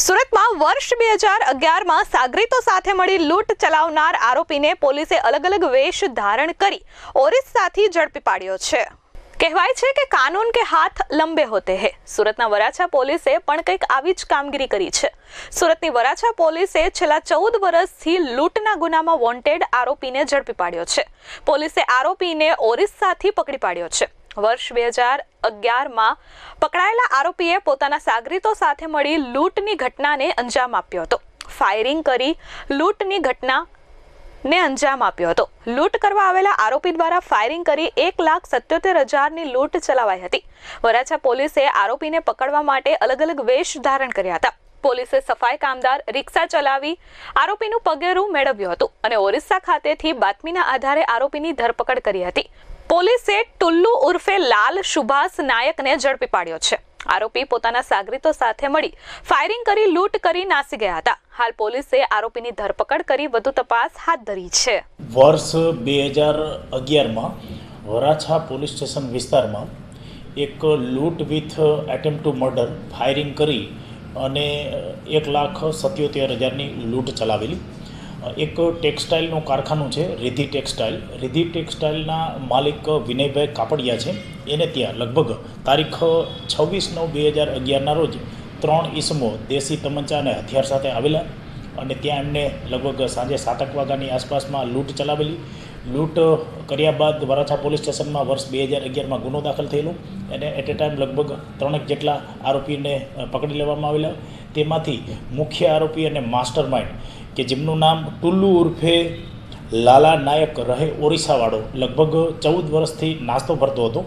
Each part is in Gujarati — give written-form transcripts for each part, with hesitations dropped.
સુરતમાં વર્ષ 2011માં સાગરીતો સાથે મળી લૂંટ ચલાવનાર આરોપીને પોલીસે અલગ અલગ વેશ ધારણ કરી ઓરિસ્સાથી ઝડપી પાડ્યો છે। કહેવાય છે કે કાનૂન કે હાથ લંબે હોતે હે। સુરતના વરાછા પોલીસે પણ કંઈક આવી જ કામગીરી કરી છે। સુરતની વરાછા પોલીસે છેલ્લા 14 વર્ષથી લૂંટના ગુનામાં વોન્ટેડ આરોપીને ઝડપી પાડ્યો છે। પોલીસે આરોપીને ઓરિસ્સાથી પકડી પાડ્યો છે। વર્ષ 2011માં પકડાયેલા આરોપીએ પોતાના સાગરીતો સાથે મળી લૂંટની ઘટનાને અંજામ આપ્યો હતો। ફાયરિંગ કરી લૂંટની ઘટનાને અંજામ આપ્યો હતો। લૂંટ કરવા આવેલા આરોપી દ્વારા ફાયરિંગ કરી 1,77,000ની લૂંટ ચલાવાઈ હતી। વરાછા પોલીસે આરોપીને પકડવા માટે અલગ અલગ વેશ ધારણ કર્યા હતા। પોલીસે સફાઈ કામદાર રિક્ષા ચલાવી આરોપીનું પગેરું મેળવ્યું હતું અને ઓરિસ્સા ખાતેથી બાતમીના આધારે આરોપીની ધરપકડ કરી હતી। પોલીસે ટુલ્લુ ઉર્ફે લાલ સુભાષ નાયકને ઝડપી પાડ્યો છે। આરોપી પોતાના સાગરીતો સાથે મળી ફાયરિંગ કરી લૂંટ કરી નાસી ગયા હતા। હાલ પોલીસે આરોપીની ધરપકડ કરી વધુ તપાસ હાથ ધરી છે। વર્ષ 2011માં વરાછા પોલીસ સ્ટેશન વિસ્તારમાં એક લૂંટ with attempt two murder firing કરી અને 1,77,000ની લૂંટ ચલાવેલી। એક ટેક્સટાઇલનું કારખાનું છે રિધિ ટેક્સટાઇલ। રિધિ ટેક્સટાઇલના માલિક વિનયભાઈ કાપડિયા છે। એને ત્યાં લગભગ તારીખ 26/9/2011ના રોજ 3 ઈસમો દેશી તમંચા અને હથિયાર સાથે આવેલા અને ત્યાં એમને લગભગ સાંજે 7 વાગ્યાની આસપાસમાં લૂંટ ચલાવેલી। લૂંટ કર્યા બાદ વરાછા પોલીસ સ્ટેશનમાં વર્ષ 2011માં ગુનો દાખલ થયેલો અને એટ એ ટાઈમ લગભગ 3 જેટલા આરોપીને પકડી લેવામાં આવેલા। તેમાંથી મુખ્ય આરોપી અને માસ્ટર માઇન્ડ કે જેમનું નામ ટુલ્લુ ઉર્ફે લાલા નાયક રહે ઓરિસ્સાવાળો લગભગ 14 વર્ષથી નાસ્તો ભરતો હતો।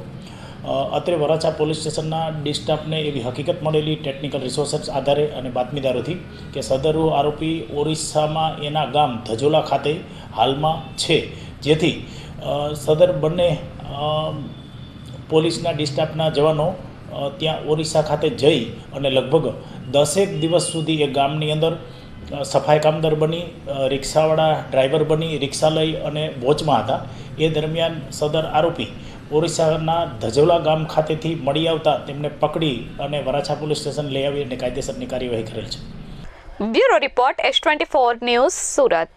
અત્રે વરાછા પોલીસ સ્ટેશનના ડી સ્ટાફને એવી હકીકત મળેલી ટેકનિકલ રિસોર્સિસ આધારે અને બાતમીદારોથી કે સદરુ આરોપી ઓરિસ્સામાં એના ગામ ધજોલા ખાતે હાલમાં છે, જેથી સદર બંને પોલીસના ડી સ્ટાફના જવાનો ત્યાં ઓરિસ્સા ખાતે જઈ અને લગભગ 10 દિવસ સુધી એ ગામની અંદર સફાઈ કામદાર બની રિક્ષાવાળા ડ્રાઈવર બની રિક્ષા લઈ અને વોચમાં હતા। એ દરમિયાન સદર આરોપી ઓરિસ્સાના ધજોલા ગામ ખાતેથી મળી આવતા તેમને પકડી અને વરાછા પોલીસ સ્ટેશન લઈ આવી અને કાયદેસરની કાર્યવાહી કરેલ છે। Bureau report S24 news Surat.